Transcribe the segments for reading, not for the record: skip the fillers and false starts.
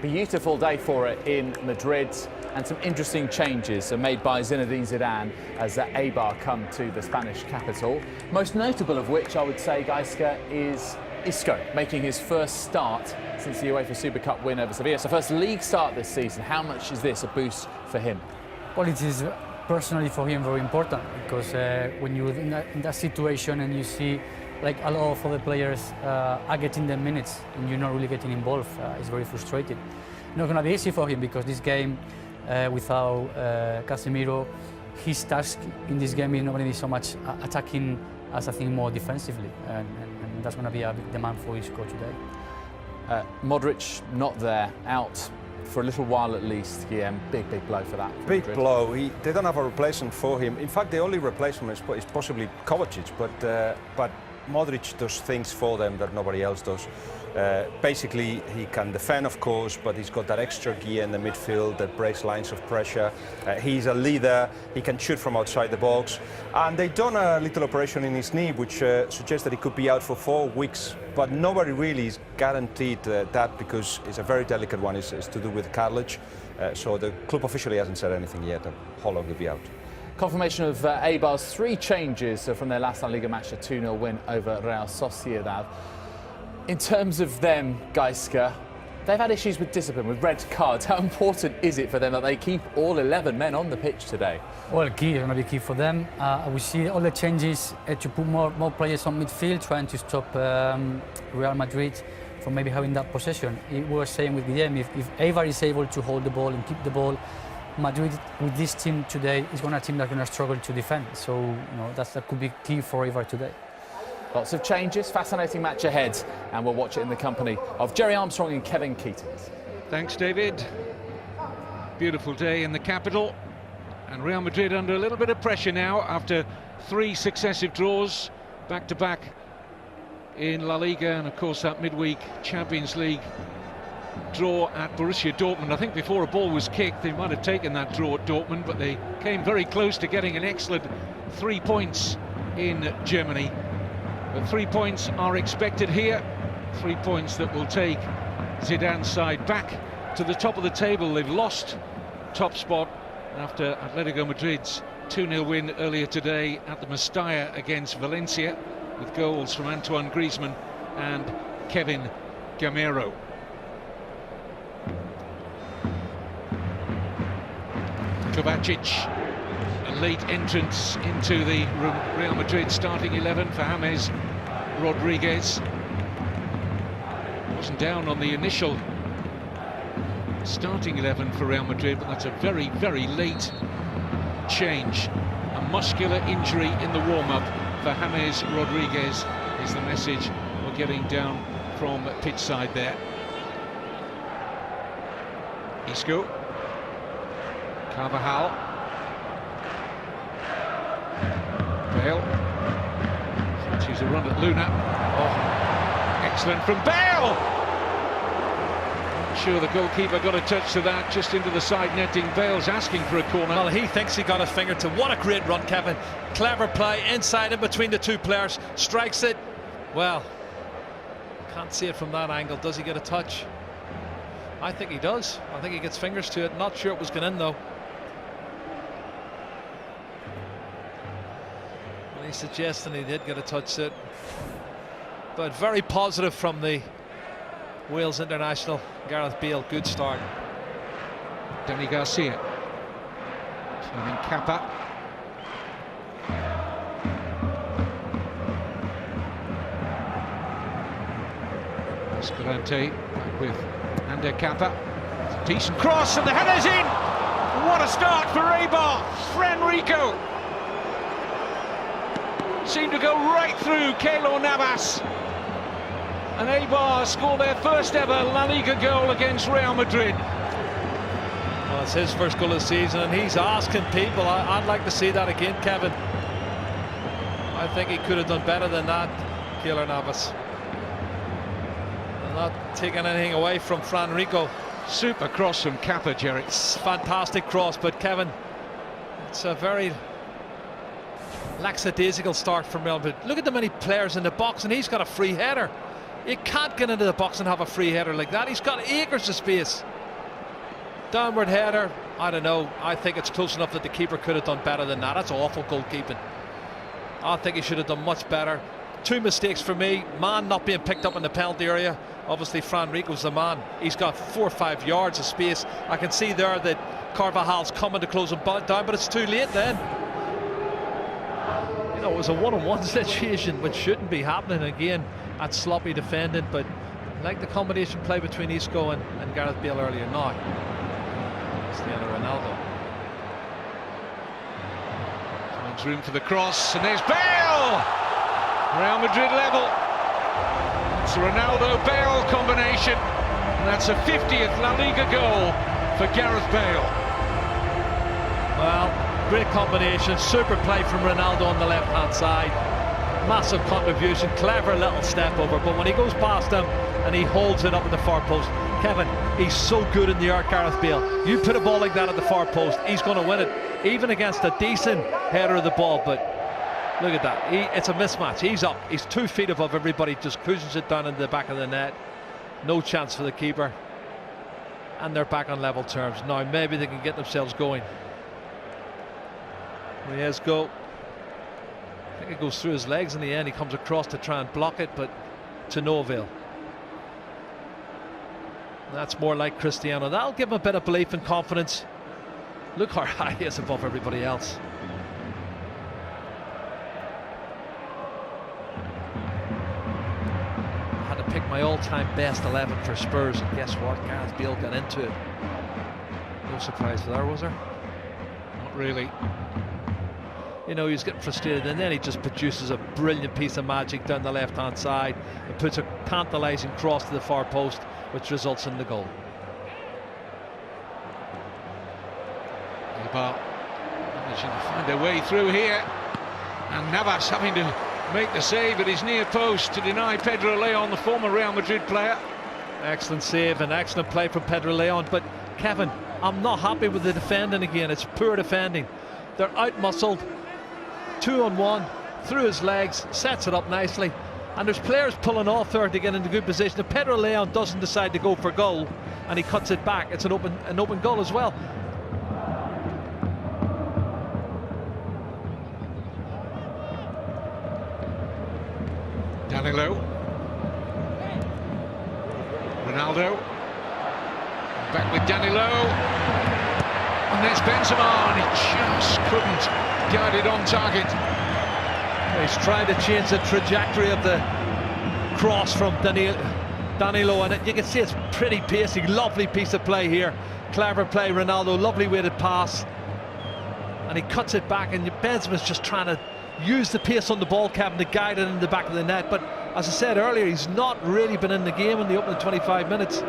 beautiful day for it in Madrid, and some interesting changes are made by Zinedine Zidane as Eibar come to the Spanish capital. Most notable of which, I would say, Gaiska, is Isco making his first start since the UEFA Super Cup win over Sevilla. So first league start this season. How much is this a boost for him? Well, it is personally for him very important, because when you're in that situation and you see like a lot of other players are getting the minutes and you're not really getting involved, it's very frustrating. Not going to be easy for him, because this game without Casemiro, his task in this game is not going to be so much attacking as I think more defensively, and that's going to be a big demand for Isco today. Modric not there, out for a little while at least. Guillaume, big blow for that. Big blow. They don't have a replacement for him. In fact, the only replacement is possibly Kovacic, but Modric does things for them that nobody else does. Basically, he can defend, of course, but he's got that extra gear in the midfield that breaks lines of pressure. He's a leader. He can shoot from outside the box. And they've done a little operation in his knee, which suggests that he could be out for 4 weeks. But nobody really is guaranteed that, because it's a very delicate one. It's to do with cartilage. So the club officially hasn't said anything yet on how long he'll be out. Confirmation of Eibar's 3 changes from their last La Liga match, a 2-0 win over Real Sociedad. In terms of them, Gaiska, they've had issues with discipline, with red cards. How important is it for them that they keep all 11 men on the pitch today? Well, key, it's going to be key for them. We see all the changes to put more players on midfield, trying to stop Real Madrid from maybe having that possession. We were saying with Guillaume, if Eibar is able to hold the ball and keep the ball, Madrid with this team today is going to be a team that's going to struggle to defend. So that could be key for Eibar today. Lots of changes, fascinating match ahead, and we'll watch it in the company of Jerry Armstrong and Kevin Keating. Thanks, David. Beautiful day in the capital, and Real Madrid under a little bit of pressure now after 3 successive draws back-to-back in La Liga, and of course that midweek Champions League draw at Borussia Dortmund. I think before a ball was kicked they might have taken that draw at Dortmund, but they came very close to getting an excellent 3 points in Germany. But 3 points are expected here, 3 points that will take Zidane's side back to the top of the table. They've lost top spot after Atletico Madrid's 2-0 win earlier today at the Mestalla against Valencia, with goals from Antoine Griezmann and Kevin Gamero. Kovacic, a late entrance into the Real Madrid starting 11 for James Rodriguez. Wasn't down on the initial starting 11 for Real Madrid, but that's a very late change. A muscular injury in the warm-up for James Rodriguez is the message we're getting down from pitch side there. Isco, Carvajal, Bale, fancies a run at Luna. Oh, excellent from Bale! Not sure the goalkeeper got a touch to that, just into the side netting. Bale's asking for a corner. Well, he thinks he got a finger to. What a great run, Kevin. Clever play inside and between the 2 players, strikes it. Well, can't see it from that angle. Does he get a touch? I think he does. I think he gets fingers to it. Not sure it was going in though. He's suggesting he did get a touch to it, but very positive from the Wales international Gareth Bale. Good start. Danny Garcia turning Kappa. Escalante with Ander Kappa. Decent cross and the header's in. What a start for Eibar. Frenrico seemed to go right through Keylor Navas, and Eibar score their first ever La Liga goal against Real Madrid. Well, it's his first goal of the season, and he's asking people. I'd like to see that again, Kevin. I think he could have done better than that, Keylor Navas. I'm not taking anything away from Frenrico. Super cross from Kappa, Jerry. It's a fantastic cross, but Kevin, it's a very lackadaisical start from Real Madrid. Look at the many players in the box, and he's got a free header. You can't get into the box and have a free header like that. He's got acres of space. Downward header, I don't know. I think it's close enough that the keeper could have done better than that. That's awful goalkeeping. I think he should have done much better. Two mistakes for me. Man not being picked up in the penalty area. Obviously Fran Rico's the man. He's got 4 or 5 yards of space. I can see there that Carvajal's coming to close him down, but it's too late then. You know, it was a one-on-one situation which shouldn't be happening again. That's sloppy defending, but like the combination play between Isco and Gareth Bale earlier. Now Cristiano Ronaldo finds room for the cross, and there's Bale! Real Madrid level. It's a Ronaldo-Bale combination, and that's a 50th La Liga goal for Gareth Bale. Well, great combination, super play from Ronaldo on the left-hand side. Massive contribution, clever little step over, but when he goes past him and he holds it up at the far post, Kevin, he's so good in the air, Gareth Bale. You put a ball like that at the far post, he's going to win it, even against a decent header of the ball. But look at that, it's a mismatch. He's up, he's 2 feet above everybody, just cushions it down into the back of the net. No chance for the keeper, and they're back on level terms. Now maybe they can get themselves going. Riesgo, I think it goes through his legs in the end. He comes across to try and block it, but to no avail. That's more like Cristiano. That'll give him a bit of belief and confidence. Look how high he is above everybody else. I had to pick my all-time best 11 for Spurs, and guess what? Gareth Bale got into it. No surprise there, was there? Not really. You know, he's getting frustrated, and then he just produces a brilliant piece of magic down the left-hand side and puts a tantalising cross to the far post, which results in the goal. Eibar managing to find their way through here, and Navas having to make the save at his near post to deny Pedro Leon, the former Real Madrid player. Excellent save and excellent play from Pedro Leon, but Kevin, I'm not happy with the defending again. It's poor defending. They're out-muscled. 2-on-1 through his legs, sets it up nicely, and there's players pulling off there to get into good position. If Pedro Leon doesn't decide to go for goal and he cuts it back, it's an open goal as well. Danilo, Ronaldo, back with Danilo, and there's Benzema, and he just couldn't guide it on target. He's trying to change the trajectory of the cross from Danilo, and you can see it's pretty pacey. Lovely piece of play here, clever play. Ronaldo, lovely weighted pass, and he cuts it back, and Benzema's just trying to use the pace on the ball, Kevin, to guide it in the back of the net. But as I said earlier, he's not really been in the game in the opening 25 minutes.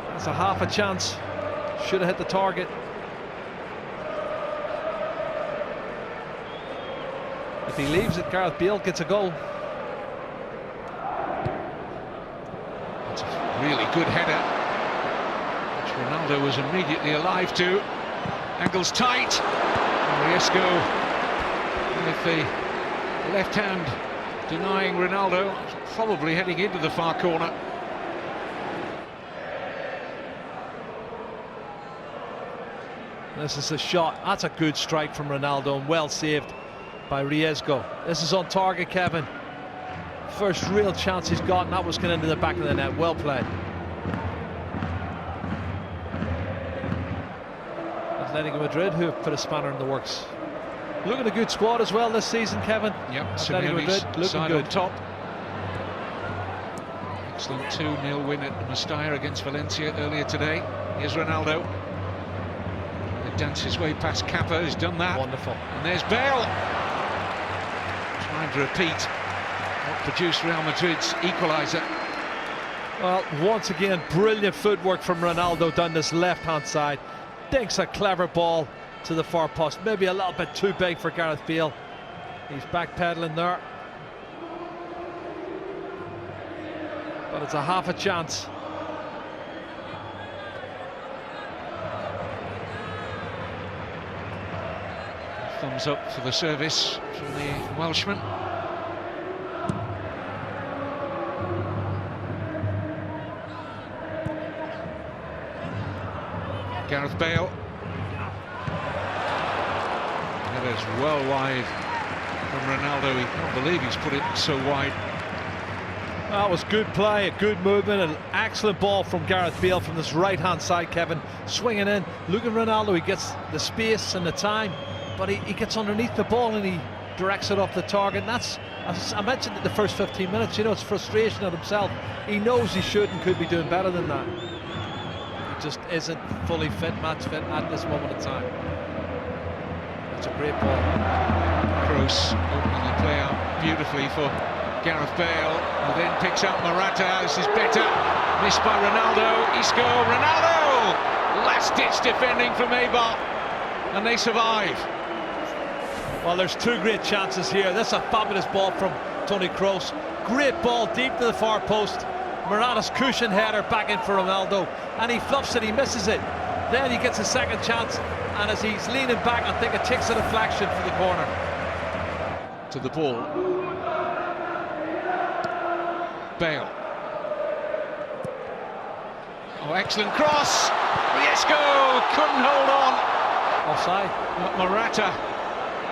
That's a half a chance. Should have hit the target. If he leaves it, Gareth Bale gets a goal. That's a really good header, which Ronaldo was immediately alive to. Angles tight. Riesgo with the left hand denying Ronaldo, probably heading into the far corner. This is a shot. That's a good strike from Ronaldo, and well saved by Riesgo. This is on target, Kevin. First real chance he's got, and that was going into the back of the net. Well played. Atletico Madrid, who have put a spanner in the works. Looking a good squad as well this season, Kevin. Yep, Atletico Madrid looking side good. on top. Excellent 2-0 win at Mestalla against Valencia earlier today. Here's Ronaldo. He dances his way past Kappa, he's done that. Wonderful. And there's Bale. Trying to repeat what produced Real Madrid's equaliser. Well, once again, brilliant footwork from Ronaldo down this left-hand side. Dinks a clever ball to the far post. Maybe a little bit too big for Gareth Bale. He's backpedaling there. But it's a half a chance. Thumbs up for the service from the Welshman. Gareth Bale. That is well wide from Ronaldo. He can't believe he's put it so wide. That was good play, a good movement, an excellent ball from Gareth Bale from this right-hand side, Kevin. Swinging in, look at Ronaldo, he gets the space and the time, but he gets underneath the ball and he directs it off the target. And that's, as I mentioned in the first 15 minutes, you know, it's frustration at himself. He knows he should and could be doing better than that. He just isn't fully fit, match fit at this moment in time. That's a great ball. Kroos opening the play out beautifully for Gareth Bale, who then picks out Morata. This is better. Missed by Ronaldo. Isco, Ronaldo! Last-ditch defending from Eibar, and they survive. Well, there's two great chances here. This is a fabulous ball from Toni Kroos. Great ball deep to the far post. Morata's cushion header back in for Ronaldo, and he fluffs it, he misses it. Then he gets a second chance, and as he's leaning back, I think it takes a deflection for the corner. To the ball. Bale. Oh, excellent cross. Riesco couldn't hold on. Offside. Morata,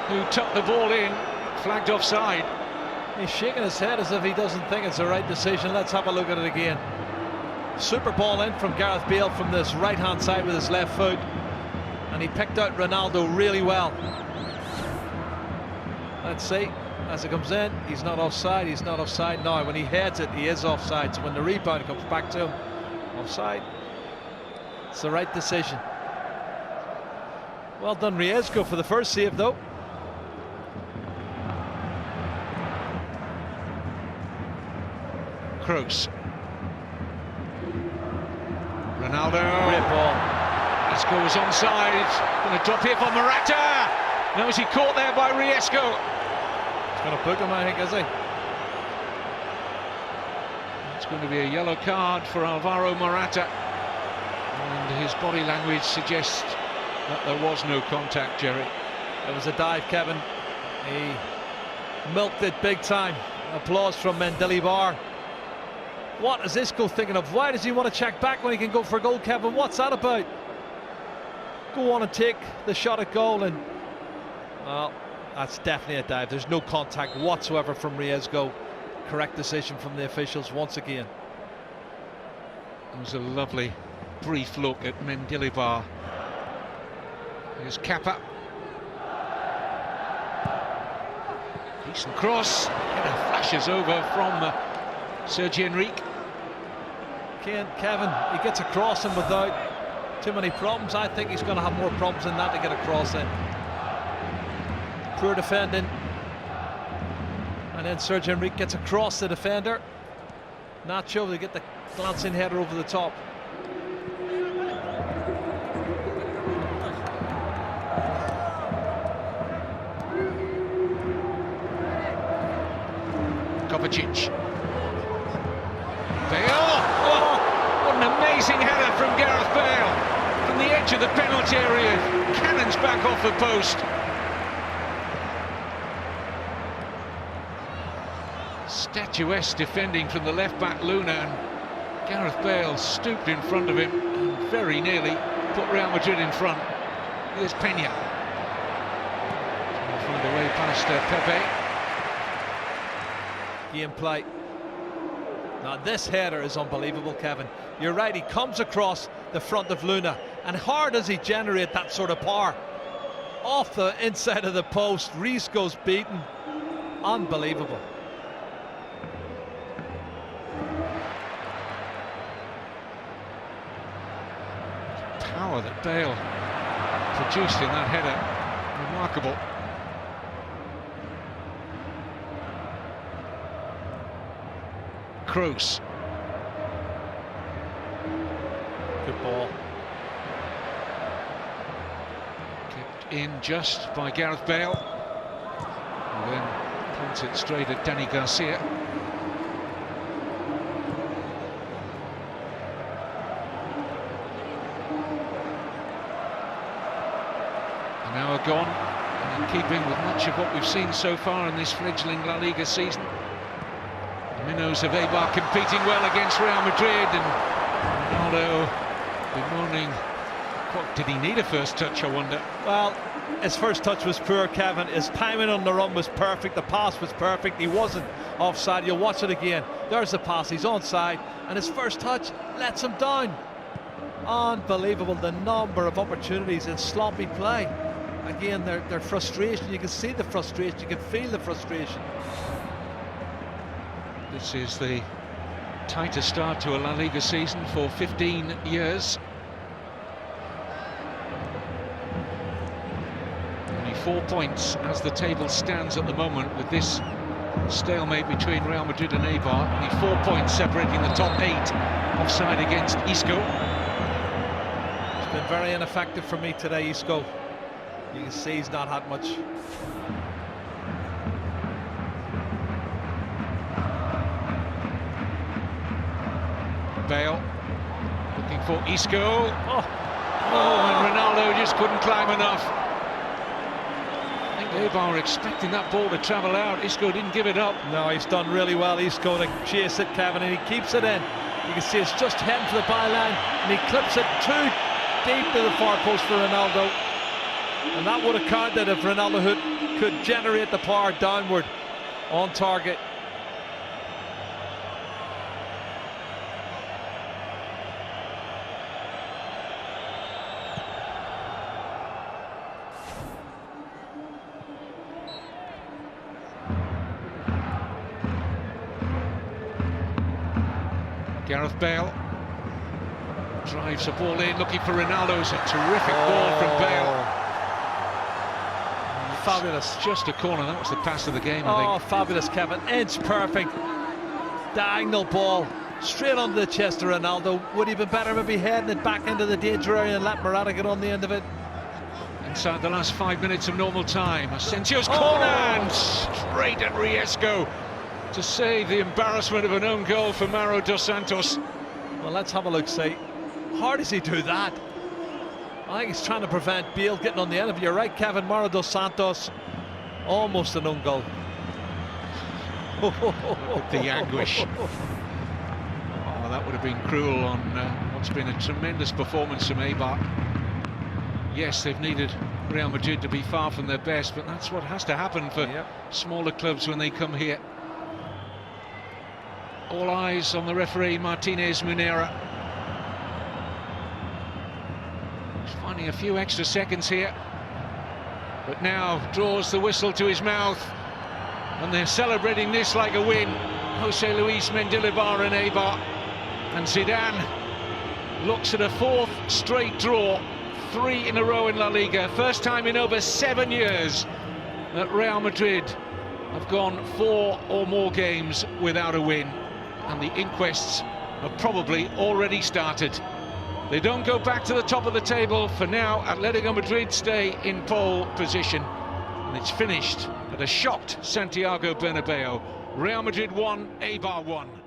who tucked the ball in, flagged offside. He's shaking his head as if he doesn't think it's the right decision. Let's have a look at it again. Super ball in from Gareth Bale from this right-hand side with his left foot, and he picked out Ronaldo really well. Let's see. As it comes in, he's not offside, he's not offside. Now, when he heads it, he is offside. So when the rebound comes back to him, offside. It's the right decision. Well done, Riesco, for the first save, though. Kroos. Ronaldo. Great ball. Isco was onside. Going to drop here for Morata. Now is he caught there by Riesco? Going to book him, I think, is he? It's going to be a yellow card for Alvaro Morata, and his body language suggests that there was no contact, Jerry. It was a dive, Kevin. He milked it big time. Applause from Eibar. What is Isco thinking of? Why does he want to check back when he can go for a goal, Kevin? What's that about? Go on and take the shot at goal, and well, that's definitely a dive. There's no contact whatsoever from Riesco. Correct decision from the officials once again. It was a lovely brief look at Mendilibar. Here's Kappa. Decent cross. Header flashes over from Sergi Enrique. Kevin, he gets a cross in without too many problems. I think he's going to have more problems than that to get a cross in. Poor defending, and then Sergi Enrique gets across the defender. Nacho, they get the glancing header over the top. Kovacic. Bale. Oh, what an amazing header from Gareth Bale from the edge of the penalty area. Cannons back off the post. Statuesque defending from the left-back Luna, and Gareth Bale stooped in front of him and very nearly put Real Madrid in front. Here's Peña. Trying to find a way past Pepe. Game play. Now this header is unbelievable, Kevin. You're right, he comes across the front of Luna, and how does he generate that sort of power? Off the inside of the post, Riesco's beaten. Unbelievable. Power that Bale produced in that header, remarkable. Kroos. Good ball. Kept in just by Gareth Bale, who then points it straight at Danny Garcia. An hour gone, and in keeping with much of what we've seen so far in this fledgling La Liga season. The Minnows of Eibar competing well against Real Madrid, and Ronaldo bemoaning What, did he need a first touch, I wonder? Well, his first touch was poor, Kevin. His timing on the run was perfect. The pass was perfect. He wasn't offside. You'll watch it again. There's the pass. He's onside. And his first touch lets him down. Unbelievable, the number of opportunities in sloppy play. Again, their frustration. You can see the frustration. You can feel the frustration. This is the tightest start to a La Liga season for 15 years. Only 4 points as the table stands at the moment, with this stalemate between Real Madrid and Eibar. Only 4 points separating the top 8. Offside against Isco. It's been very ineffective for me today, Isco. You can see he's not had much. Bale looking for Isco. And Ronaldo just couldn't climb enough. I think Eibar were expecting that ball to travel out. Isco didn't give it up. No, he's done really well, Isco, to chase it, Kevin, and he keeps it in. You can see it's just heading to the byline, and he clips it too deep to the far post for Ronaldo. And that would have counted if Ronaldo could generate the power downward on target. Gareth Bale drives the ball in, looking for Ronaldo. It's a terrific ball from Bale. Fabulous. Just a corner. That was the pass of the game, I think. Oh, fabulous, Kevin. Inch perfect. Diagonal ball straight onto the chest of Ronaldo. Would he have been better maybe heading it back into the danger area and let Morata get on the end of it? Inside the last 5 minutes of normal time, Asensio's corner and straight at Riesco to save the embarrassment of an own goal for Mauro dos Santos. Well, let's have a look, see. How does he do that? I think he's trying to prevent Bale getting on the end of it. You're right, Kevin. Mauro dos Santos, almost an own goal. Look at the anguish. Oh, that would have been cruel on what's been a tremendous performance from Eibar. Yes, they've needed Real Madrid to be far from their best, but that's what has to happen for smaller clubs when they come here. All eyes on the referee, Martinez Munera. He's finding a few extra seconds here, but now draws the whistle to his mouth, and they're celebrating this like a win. Jose Luis Mendilibar and Eibar, and Zidane looks at a 4th straight draw, 3 in a row in La Liga. First time in over 7 years that Real Madrid have gone 4 or more games without a win, and the inquests have probably already started. They don't go back to the top of the table for now. Atletico Madrid stay in pole position, and it's finished at a shocked Santiago Bernabeu. Real Madrid 1, Eibar 1.